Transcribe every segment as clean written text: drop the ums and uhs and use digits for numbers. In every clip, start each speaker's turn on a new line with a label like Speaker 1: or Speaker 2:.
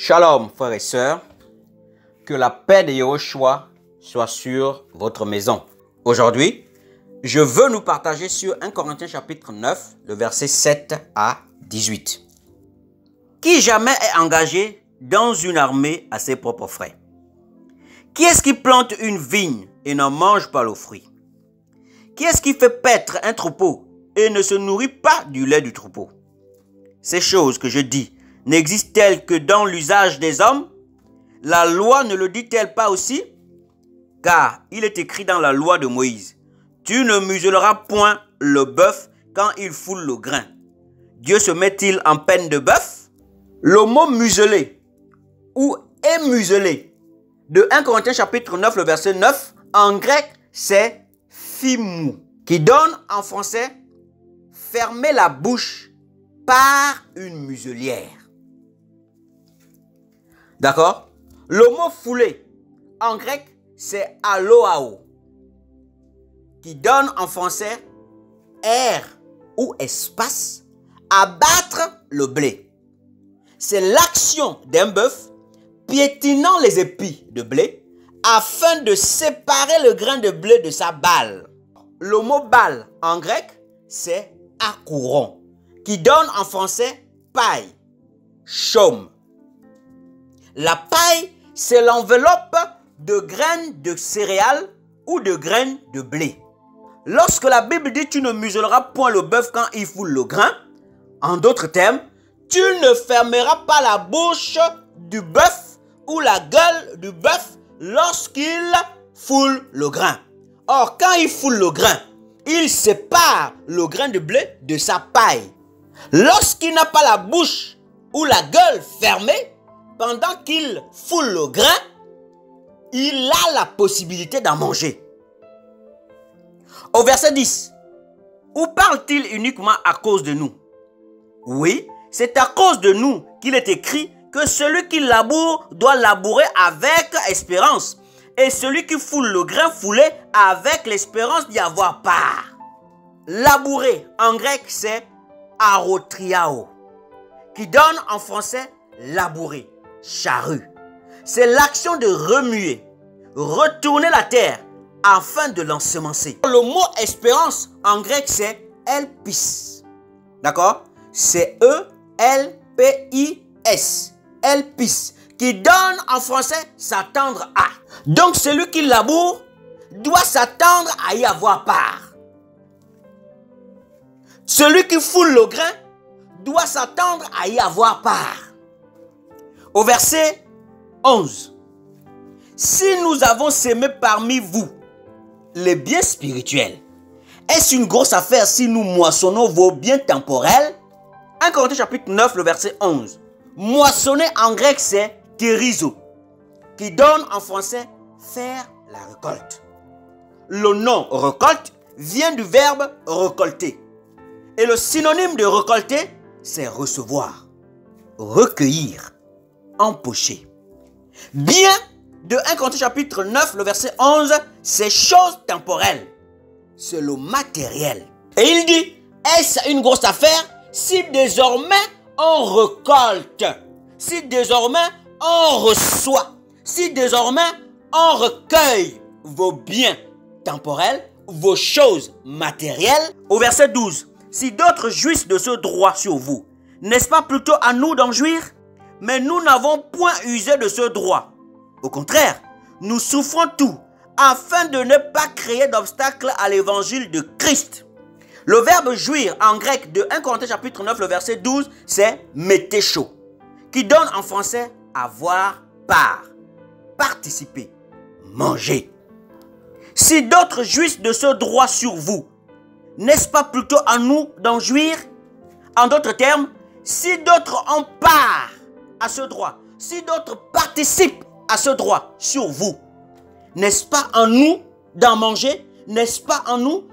Speaker 1: Shalom frères et sœurs, que la paix de Yahushua soit sur votre maison. Aujourd'hui, je veux nous partager sur 1 Corinthiens chapitre 9, le verset 7 à 18. Qui jamais est engagé dans une armée à ses propres frais? Qui est-ce qui plante une vigne et n'en mange pas le fruit? Qui est-ce qui fait paître un troupeau et ne se nourrit pas du lait du troupeau? Ces choses que je dis n'existent-elles que dans l'usage des hommes? La loi ne le dit-elle pas aussi? Car il est écrit dans la loi de Moïse, « Tu ne muselleras point le bœuf quand il foule le grain. » Dieu se met-il en peine de bœuf? Le mot museler ou émuseler de 1 Corinthiens chapitre 9, le verset 9, en grec, c'est phimou, qui donne en français fermer la bouche par une muselière. D'accord? Le mot fouler en grec, c'est aloao, qui donne en français air ou espace, abattre le blé. C'est l'action d'un bœuf piétinant les épis de blé afin de séparer le grain de blé de sa balle. Le mot balle en grec, c'est akouron, qui donne en français paille, chaume. La paille, c'est l'enveloppe de graines de céréales ou de graines de blé. Lorsque la Bible dit « Tu ne muselleras point le bœuf quand il foule le grain », en d'autres termes, tu ne fermeras pas la bouche du bœuf ou la gueule du bœuf lorsqu'il foule le grain. Or, quand il foule le grain, il sépare le grain de blé de sa paille. Lorsqu'il n'a pas la bouche ou la gueule fermée, pendant qu'il foule le grain, il a la possibilité d'en manger. Au verset 10, où parle-t-il uniquement à cause de nous? Oui, c'est à cause de nous qu'il est écrit que celui qui laboure doit labourer avec espérance, et celui qui foule le grain foulé avec l'espérance d'y avoir part. Labourer en grec, c'est arotriao, qui donne en français labourer, charrue. C'est l'action de remuer, retourner la terre afin de l'ensemencer. Le mot espérance en grec, c'est elpis. D'accord? C'est E-L-P-I-S. Elpis, qui donne en français s'attendre à. Donc celui qui laboure doit s'attendre à y avoir part. Celui qui foule le grain doit s'attendre à y avoir part. Au verset 11. Si nous avons sémé parmi vous les biens spirituels, est-ce une grosse affaire si nous moissonnons vos biens temporels? 1 Corinthiens chapitre 9, le verset 11. Moissonner en grec, c'est kérizo, qui donne en français faire la récolte. Le nom récolte vient du verbe récolter. Et le synonyme de récolter, c'est recevoir, recueillir, empocher. Bien de 1 Corinthiens chapitre 9, le verset 11, c'est chose temporelle. C'est le matériel. Et il dit, est-ce une grosse affaire si désormais on récolte, si désormais on reçoit, si désormais on recueille vos biens temporels, vos choses matérielles? Au verset 12, si d'autres jouissent de ce droit sur vous, n'est-ce pas plutôt à nous d'en jouir? Mais nous n'avons point usé de ce droit. Au contraire, nous souffrons tout afin de ne pas créer d'obstacle à l'évangile de Christ. Le verbe jouir en grec de 1 Corinthiens chapitre 9, le verset 12, c'est métécho, qui donne en français avoir part, participer, manger. Si d'autres jouissent de ce droit sur vous, n'est-ce pas plutôt à nous d'en jouir? En d'autres termes, si d'autres ont part à ce droit, si d'autres participent à ce droit sur vous, n'est-ce pas en nous d'en manger? N'est-ce pas en nous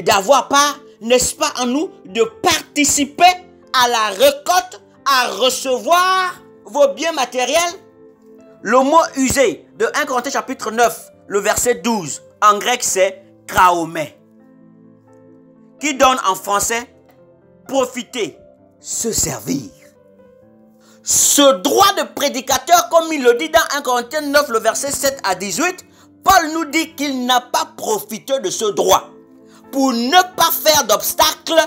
Speaker 1: d'avoir part? N'est-ce pas en nous de participer à la récolte, à recevoir vos biens matériels? Le mot usé de 1 Corinthiens chapitre 9, le verset 12, en grec c'est kraomé, qui donne en français profiter, se servir. Ce droit de prédicateur, comme il le dit dans 1 Corinthiens 9, le verset 7 à 18, Paul nous dit qu'il n'a pas profité de ce droit pour ne pas faire d'obstacle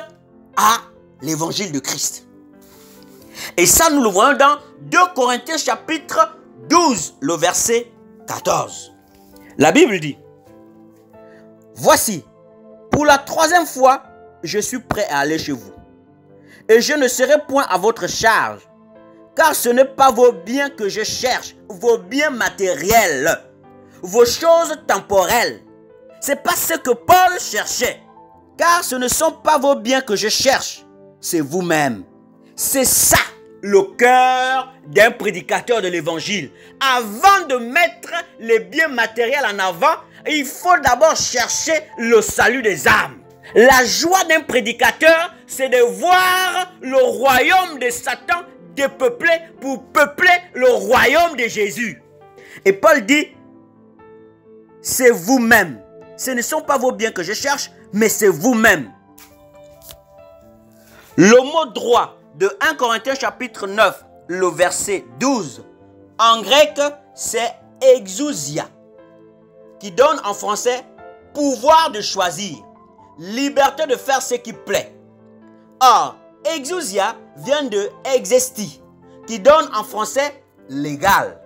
Speaker 1: à l'évangile de Christ. Et ça, nous le voyons dans 2 Corinthiens chapitre 12, le verset 14. La Bible dit, « Voici, pour la 3e fois, je suis prêt à aller chez vous. Et je ne serai point à votre charge, car ce n'est pas vos biens que je cherche, vos biens matériels, vos choses temporelles. Ce n'est pas ce que Paul cherchait, car ce ne sont pas vos biens que je cherche, c'est vous-même. » C'est ça le cœur d'un prédicateur de l'évangile. Avant de mettre les biens matériels en avant, il faut d'abord chercher le salut des âmes. La joie d'un prédicateur, c'est de voir le royaume de Satan dépeuplé pour peupler le royaume de Jésus. Et Paul dit, c'est vous-même. Ce ne sont pas vos biens que je cherche, mais c'est vous-même. Le mot droit de 1 Corinthiens chapitre 9, le verset 12, en grec, c'est exousia, qui donne en français pouvoir de choisir, liberté de faire ce qui plaît. Or, exousia vient de exesti, qui donne en français légal,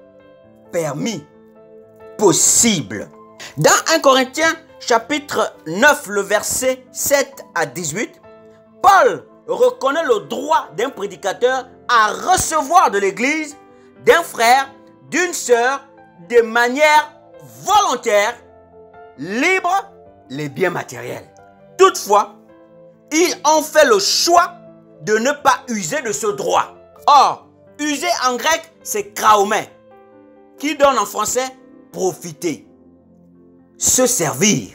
Speaker 1: permis, possible. Dans 1 Corinthiens chapitre 9, le verset 7 à 18, Paul reconnaît le droit d'un prédicateur à recevoir de l'église, d'un frère, d'une sœur, de manière volontaire, libre, les biens matériels. Toutefois, ils ont fait le choix de ne pas user de ce droit. Or, user en grec, c'est kraomai, qui donne en français profiter, se servir.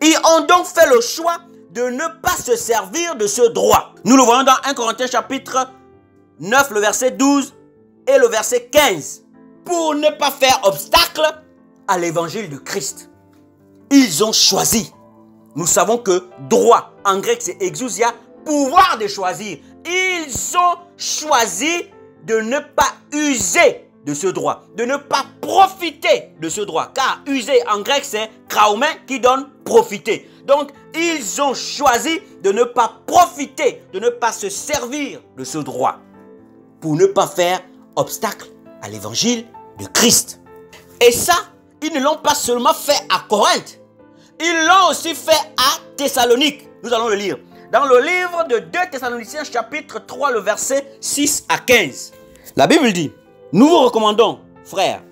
Speaker 1: Ils ont donc fait le choix de ne pas se servir de ce droit. Nous le voyons dans 1 Corinthiens chapitre 9, le verset 12 et le verset 15. Pour ne pas faire obstacle à l'évangile de Christ. Ils ont choisi. Nous savons que droit, en grec c'est exousia, pouvoir de choisir. Ils ont choisi de ne pas user de ce droit, de ne pas profiter de ce droit. Car user en grec c'est kraomai qui donne profiter. Donc ils ont choisi de ne pas profiter, de ne pas se servir de ce droit pour ne pas faire obstacle à l'évangile de Christ. Et ça, ils ne l'ont pas seulement fait à Corinthe, ils l'ont aussi fait à Thessalonique. Nous allons le lire. Dans le livre de 2 Thessaloniciens chapitre 3, le verset 6 à 15. La Bible dit, « Nous vous recommandons, frères,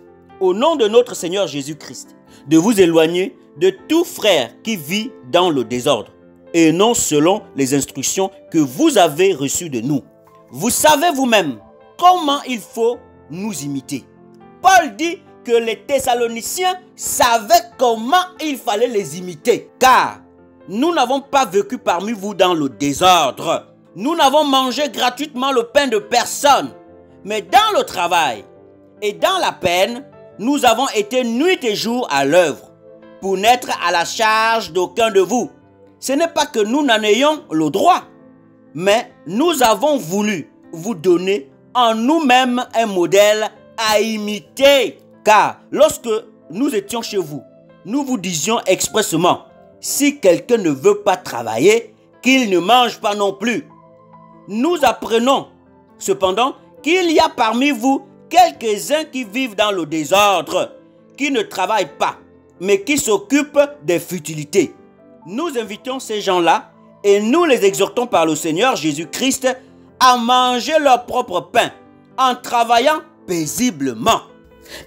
Speaker 1: au nom de notre Seigneur Jésus-Christ, de vous éloigner de tout frère qui vit dans le désordre, et non selon les instructions que vous avez reçues de nous. Vous savez vous-même comment il faut nous imiter. » Paul dit que les Thessaloniciens savaient comment il fallait les imiter. Car nous n'avons pas vécu parmi vous dans le désordre. Nous n'avons mangé gratuitement le pain de personne. Mais dans le travail et dans la peine, nous avons été nuit et jour à l'œuvre pour n'être à la charge d'aucun de vous. Ce n'est pas que nous n'en ayons le droit, mais nous avons voulu vous donner en nous-mêmes un modèle à imiter. Car lorsque nous étions chez vous, nous vous disions expressément, si quelqu'un ne veut pas travailler, qu'il ne mange pas non plus. Nous apprenons cependant qu'il y a parmi vous quelques-uns qui vivent dans le désordre, qui ne travaillent pas, mais qui s'occupent des futilités. Nous invitons ces gens-là et nous les exhortons par le Seigneur Jésus-Christ à manger leur propre pain en travaillant paisiblement.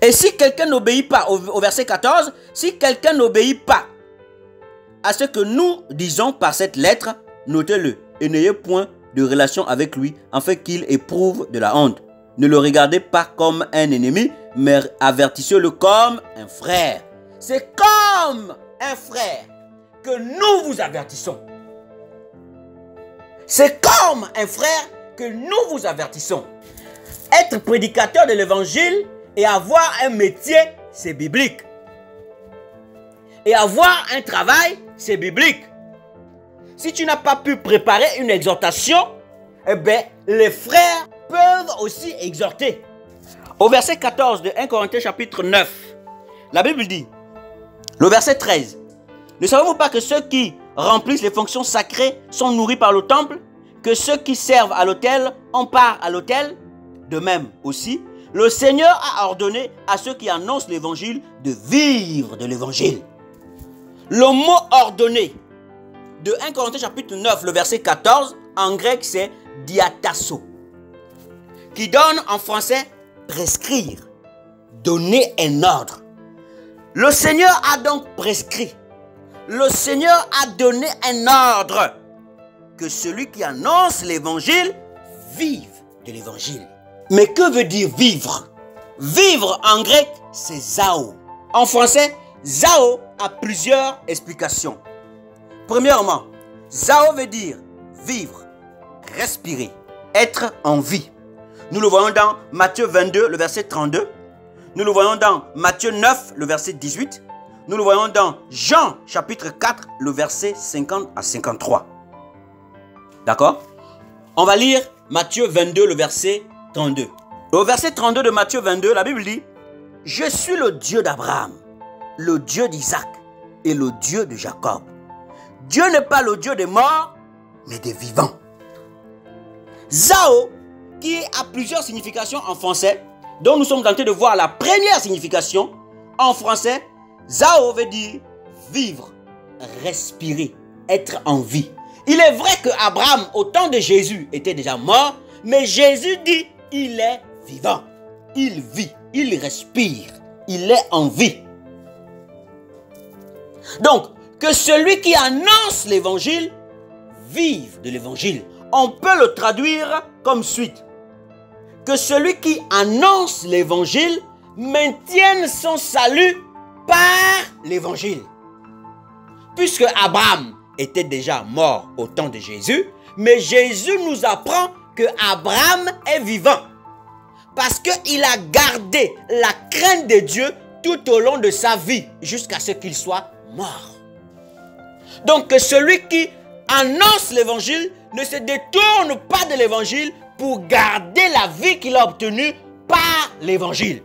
Speaker 1: Et si quelqu'un n'obéit pas, au verset 14, si quelqu'un n'obéit pas à ce que nous disons par cette lettre, notez-le et n'ayez point de relation avec lui afin qu'il éprouve de la honte. Ne le regardez pas comme un ennemi, mais avertissez-le comme un frère. C'est comme un frère que nous vous avertissons. C'est comme un frère que nous vous avertissons. Être prédicateur de l'évangile et avoir un métier, c'est biblique. Et avoir un travail, c'est biblique. Si tu n'as pas pu préparer une exhortation, eh bien, les frères peuvent peuvent aussi exhorter. Au verset 14 de 1 Corinthiens chapitre 9, la Bible dit, le verset 13, ne savez-vous pas que ceux qui remplissent les fonctions sacrées sont nourris par le temple, que ceux qui servent à l'autel ont part à l'autel? De même aussi, le Seigneur a ordonné à ceux qui annoncent l'évangile de vivre de l'évangile. Le mot ordonné de 1 Corinthiens chapitre 9, le verset 14, en grec c'est diatasso, qui donne en français prescrire, donner un ordre. Le Seigneur a donc prescrit, le Seigneur a donné un ordre, que celui qui annonce l'évangile vive de l'évangile. Mais que veut dire vivre? Vivre en grec c'est zao. En français, zao a plusieurs explications. Premièrement, zao veut dire vivre, respirer, être en vie. Nous le voyons dans Matthieu 22, le verset 32. Nous le voyons dans Matthieu 9, le verset 18. Nous le voyons dans Jean chapitre 4, le verset 50 à 53. D'accord? On va lire Matthieu 22, le verset 32. Au verset 32 de Matthieu 22, la Bible dit, « Je suis le Dieu d'Abraham, le Dieu d'Isaac et le Dieu de Jacob. » Dieu n'est pas le Dieu des morts, mais des vivants. Zao, qui a plusieurs significations en français, dont nous sommes tentés de voir la première signification. En français, Zao veut dire vivre, respirer, être en vie. Il est vrai que Abraham, au temps de Jésus, était déjà mort, mais Jésus dit, il est vivant. Il vit, il respire, il est en vie. Donc, que celui qui annonce l'évangile vive de l'évangile. On peut le traduire comme suite. Que celui qui annonce l'évangile maintienne son salut par l'évangile. Puisque Abraham était déjà mort au temps de Jésus, mais Jésus nous apprend que Abraham est vivant. Parce qu'il a gardé la crainte de Dieu tout au long de sa vie, jusqu'à ce qu'il soit mort. Donc que celui qui annonce l'évangile ne se détourne pas de l'évangile pour garder la vie qu'il a obtenue par l'évangile.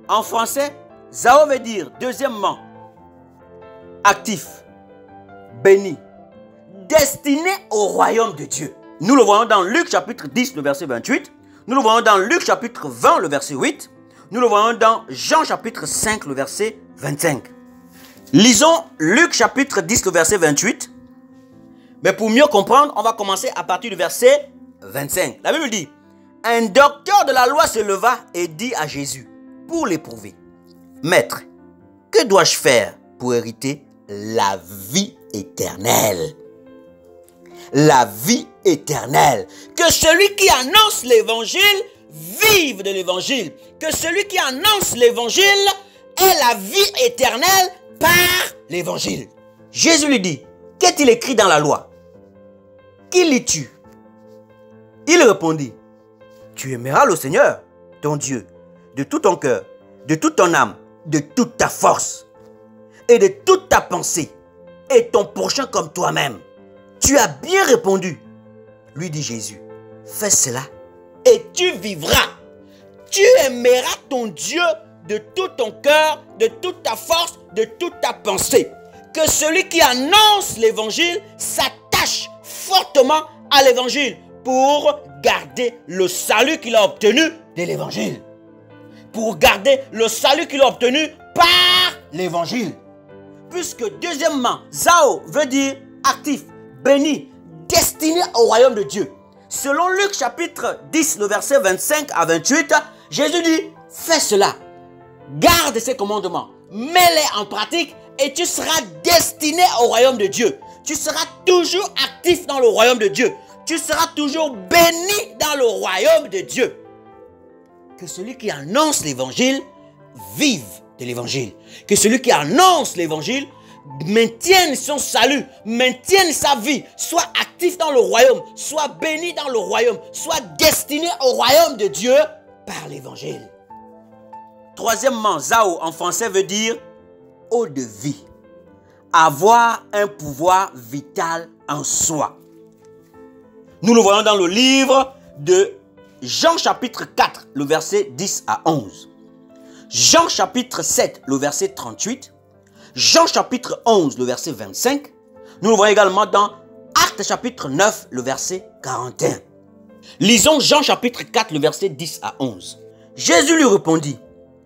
Speaker 1: En français, Zao veut dire, deuxièmement, actif, béni, destiné au royaume de Dieu. Nous le voyons dans Luc chapitre 10, le verset 28. Nous le voyons dans Luc chapitre 20, le verset 8. Nous le voyons dans Jean chapitre 5, le verset 25. Lisons Luc chapitre 10, le verset 28. Mais pour mieux comprendre, on va commencer à partir du verset 25. La Bible dit, un docteur de la loi se leva et dit à Jésus, pour l'éprouver, Maître, que dois-je faire pour hériter la vie éternelle? La vie éternelle. Que celui qui annonce l'évangile vive de l'évangile. Que celui qui annonce l'évangile ait la vie éternelle par l'évangile. Jésus lui dit, qu'est-il écrit dans la loi? Qui lis-tu? Il répondit, tu aimeras le Seigneur, ton Dieu, de tout ton cœur, de toute ton âme, de toute ta force et de toute ta pensée, et ton prochain comme toi-même. Tu as bien répondu, lui dit Jésus. Fais cela et tu vivras. Tu aimeras ton Dieu de tout ton cœur, de toute ta force, de toute ta pensée. Que celui qui annonce l'évangile s'attache fortement à l'évangile pour garder le salut qu'il a obtenu de l'évangile. Pour garder le salut qu'il a obtenu par l'évangile. Puisque deuxièmement, Zao veut dire actif, béni, destiné au royaume de Dieu. Selon Luc chapitre 10, le verset 25 à 28, Jésus dit, fais cela, garde ces commandements, mets-les en pratique et tu seras destiné au royaume de Dieu. Tu seras toujours actif dans le royaume de Dieu. Tu seras toujours béni dans le royaume de Dieu. Que celui qui annonce l'évangile vive de l'évangile. Que celui qui annonce l'évangile maintienne son salut, maintienne sa vie, soit actif dans le royaume, soit béni dans le royaume, soit destiné au royaume de Dieu par l'évangile. Troisièmement, Zao en français veut dire eau de vie. Avoir un pouvoir vital en soi. Nous le voyons dans le livre de Jean chapitre 4, le verset 10 à 11. Jean chapitre 7, le verset 38. Jean chapitre 11, le verset 25. Nous le voyons également dans Actes chapitre 9, le verset 41. Lisons Jean chapitre 4, le verset 10 à 11. Jésus lui répondit,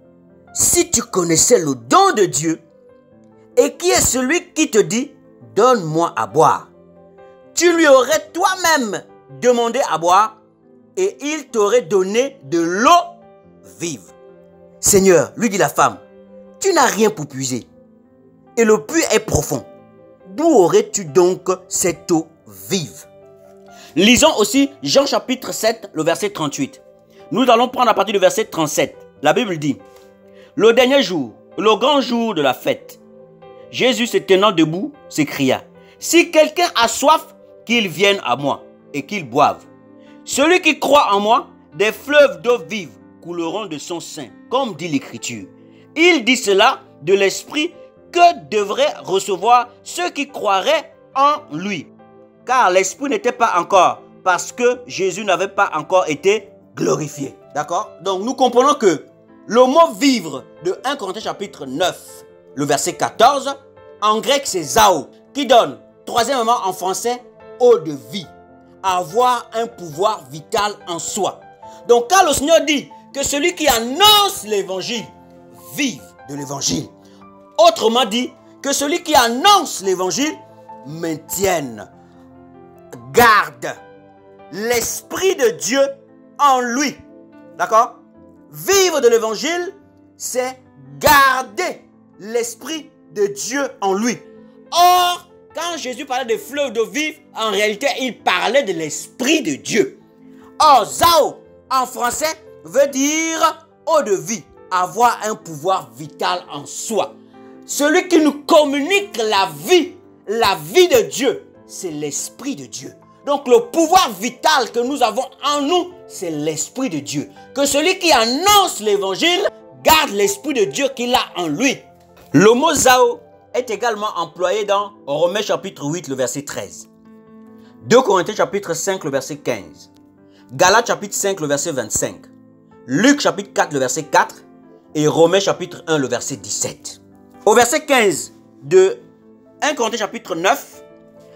Speaker 1: « Si tu connaissais le don de Dieu, et qui est celui qui te dit, « Donne-moi à boire », tu lui aurais toi-même demandé à boire, et il t'aurait donné de l'eau vive. Seigneur, lui dit la femme, tu n'as rien pour puiser, et le puits est profond. D'où aurais-tu donc cette eau vive? Lisons aussi Jean chapitre 7, le verset 38. Nous allons prendre à partir du verset 37. La Bible dit, le dernier jour, le grand jour de la fête, Jésus se tenant debout, s'écria, si quelqu'un a soif, qu'il vienne à moi et qu'il boive. Celui qui croit en moi, des fleuves d'eau vive couleront de son sein, comme dit l'Écriture. Il dit cela de l'Esprit que devraient recevoir ceux qui croiraient en lui. Car l'Esprit n'était pas encore, parce que Jésus n'avait pas encore été glorifié. D'accord? Donc nous comprenons que le mot vivre de 1 Corinthiens chapitre 9, le verset 14, en grec c'est zao, qui donne, troisièmement en français, eau de vie. Avoir un pouvoir vital en soi. Donc quand le Seigneur dit que celui qui annonce l'évangile vive de l'évangile, autrement dit que celui qui annonce l'évangile maintienne, garde l'Esprit de Dieu en lui. D'accord? Vivre de l'évangile, c'est garder l'Esprit de Dieu en lui. Or, quand Jésus parlait des fleuves d'eau vive, en réalité, il parlait de l'Esprit de Dieu. Or, Zao, en français, veut dire eau de vie, avoir un pouvoir vital en soi. Celui qui nous communique la vie de Dieu, c'est l'Esprit de Dieu. Donc, le pouvoir vital que nous avons en nous, c'est l'Esprit de Dieu. Que celui qui annonce l'évangile garde l'Esprit de Dieu qu'il a en lui. Le mot Zao est également employé dans Romains chapitre 8, le verset 13. 2 Corinthiens chapitre 5, le verset 15. Galates chapitre 5, le verset 25. Luc chapitre 4, le verset 4. Et Romains chapitre 1, le verset 17. Au verset 15 de 1 Corinthiens chapitre 9,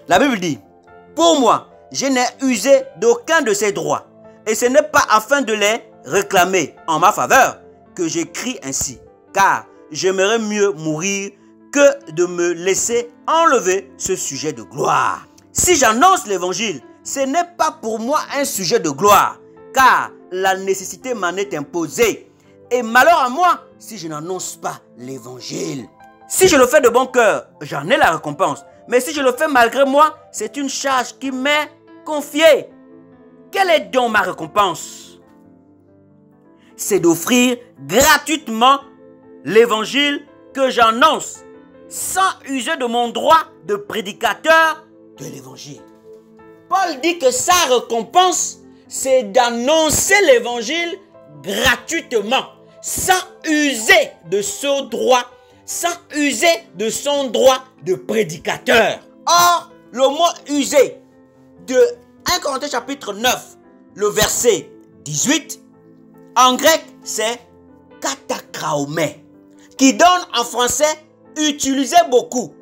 Speaker 1: la Bible dit, « Pour moi, je n'ai usé d'aucun de ces droits, et ce n'est pas afin de les réclamer en ma faveur que j'écris ainsi, car j'aimerais mieux mourir que de me laisser enlever ce sujet de gloire. Si j'annonce l'évangile, ce n'est pas pour moi un sujet de gloire, car la nécessité m'en est imposée. Et malheur à moi si je n'annonce pas l'évangile. Si je le fais de bon cœur, j'en ai la récompense. Mais si je le fais malgré moi, c'est une charge qui m'est confiée. Quelle est donc ma récompense? C'est d'offrir gratuitement l'évangile que j'annonce, sans user de mon droit de prédicateur de l'évangile. Paul dit que sa récompense, c'est d'annoncer l'évangile gratuitement, sans user de ce droit, sans user de son droit de prédicateur. Or, le mot user de 1 Corinthiens chapitre 9, le verset 18, en grec, c'est katakraomé, qui donne en français utiliser beaucoup,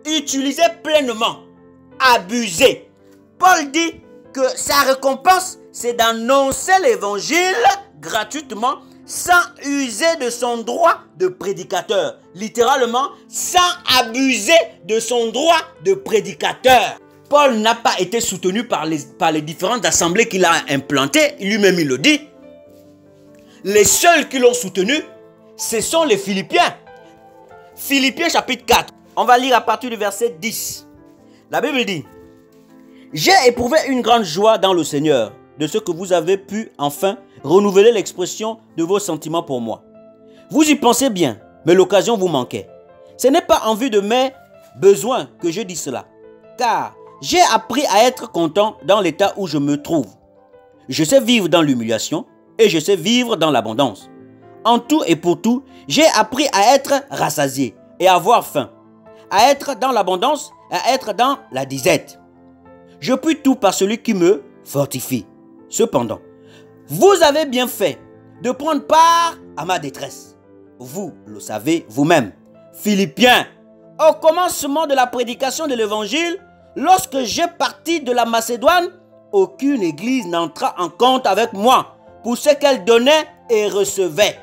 Speaker 1: utiliser pleinement, abuser. Paul dit que sa récompense, c'est d'annoncer l'évangile gratuitement, sans user de son droit de prédicateur. Littéralement, sans abuser de son droit de prédicateur. Paul n'a pas été soutenu par les différentes assemblées qu'il a implantées. Lui-même, il le dit. Les seuls qui l'ont soutenu, ce sont les Philippiens. Philippiens chapitre 4. On va lire à partir du verset 10. La Bible dit, « J'ai éprouvé une grande joie dans le Seigneur, de ce que vous avez pu enfin renouveler l'expression de vos sentiments pour moi. Vous y pensez bien, mais l'occasion vous manquait. Ce n'est pas en vue de mes besoins que je dis cela, car j'ai appris à être content dans l'état où je me trouve. Je sais vivre dans l'humiliation et je sais vivre dans l'abondance. En tout et pour tout, j'ai appris à être rassasié et à avoir faim, à être dans l'abondance et à être dans la disette. Je puis tout par celui qui me fortifie. Cependant, Vous avez bien fait de prendre part à ma détresse. Vous le savez vous-même. Philippiens, au commencement de la prédication de l'évangile, lorsque j'ai parti de la Macédoine, aucune église n'entra en compte avec moi pour ce qu'elle donnait et recevait.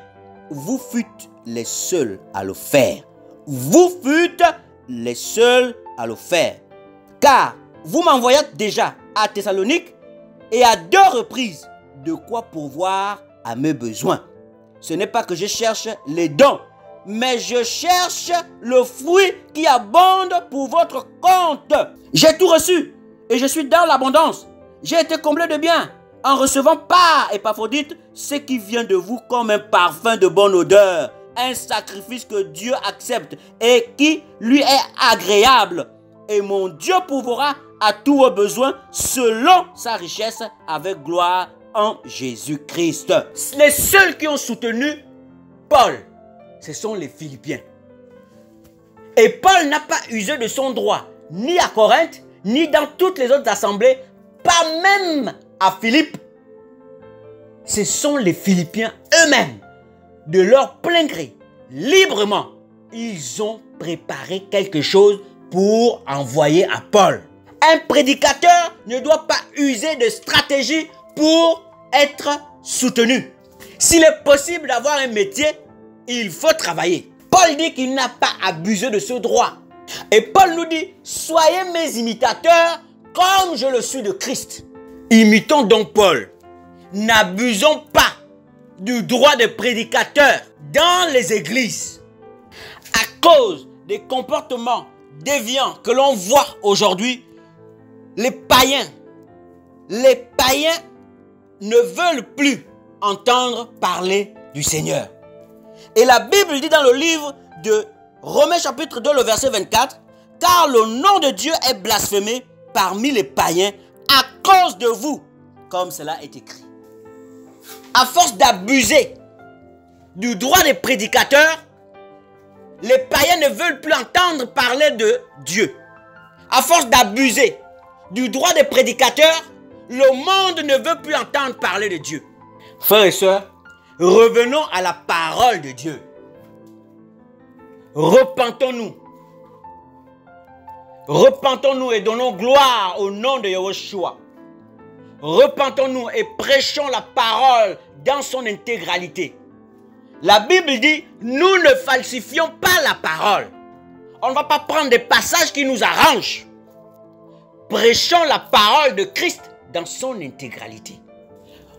Speaker 1: Vous fûtes les seuls à le faire. Vous fûtes les seuls à le faire. Car vous m'envoyâtes déjà à Thessalonique et à 2 reprises de quoi pourvoir à mes besoins. Ce n'est pas que je cherche les dons, mais je cherche le fruit qui abonde pour votre compte. J'ai tout reçu et je suis dans l'abondance. J'ai été comblé de biens en recevant par Épaphrodite ce qui vient de vous comme un parfum de bonne odeur, un sacrifice que Dieu accepte et qui lui est agréable. Et mon Dieu pourvoira à tous vos besoins selon sa richesse avec gloire en Jésus-Christ. Les seuls qui ont soutenu Paul, ce sont les Philippiens. Et Paul n'a pas usé de son droit, ni à Corinthe, ni dans toutes les autres assemblées, pas même à Philippe. Ce sont les Philippiens eux-mêmes, de leur plein gré, librement, ils ont préparé quelque chose pour envoyer à Paul. Un prédicateur ne doit pas user de stratégie pour être soutenu. S'il est possible d'avoir un métier, il faut travailler. Paul dit qu'il n'a pas abusé de ce droit. Et Paul nous dit, soyez mes imitateurs comme je le suis de Christ. Imitons donc Paul. N'abusons pas du droit de prédicateur dans les églises. À cause des comportements déviants que l'on voit aujourd'hui, les païens ne veulent plus entendre parler du Seigneur. Et la Bible dit dans le livre de Romains chapitre 2, le verset 24, « Car le nom de Dieu est blasphémé parmi les païens à cause de vous, comme cela est écrit. » À force d'abuser du droit des prédicateurs, les païens ne veulent plus entendre parler de Dieu. À force d'abuser du droit des prédicateurs, le monde ne veut plus entendre parler de Dieu. Frères et sœurs, revenons à la parole de Dieu. Repentons-nous. Repentons-nous et donnons gloire au nom de Yahushua. Repentons-nous et prêchons la parole dans son intégralité. La Bible dit, nous ne falsifions pas la parole. On ne va pas prendre des passages qui nous arrangent. Prêchons la parole de Christ dans son intégralité.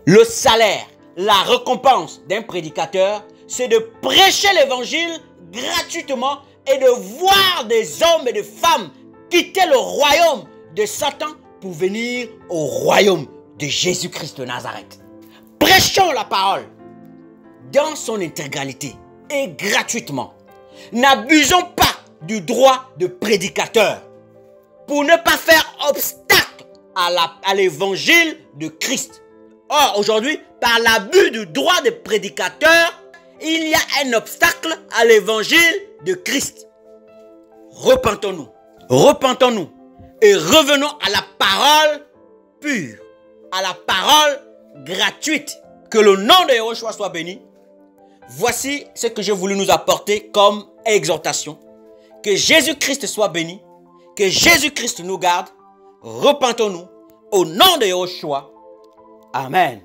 Speaker 1: Le salaire, la récompense d'un prédicateur, c'est de prêcher l'évangile gratuitement et de voir des hommes et des femmes quitter le royaume de Satan pour venir au royaume de Jésus-Christ de Nazareth. Prêchons la parole dans son intégralité et gratuitement. N'abusons pas du droit de prédicateur pour ne pas faire obstacle à l'évangile de Christ. Or, aujourd'hui, par l'abus du droit de prédicateur, il y a un obstacle à l'évangile de Christ. Repentons-nous. Repentons-nous et revenons à la parole pure, à la parole gratuite. Que le nom de Yahushua soit béni. Voici ce que j'ai voulu nous apporter comme exhortation. Que Jésus-Christ soit béni. Que Jésus-Christ nous garde. Repentons-nous au nom de Yahushua. Amen.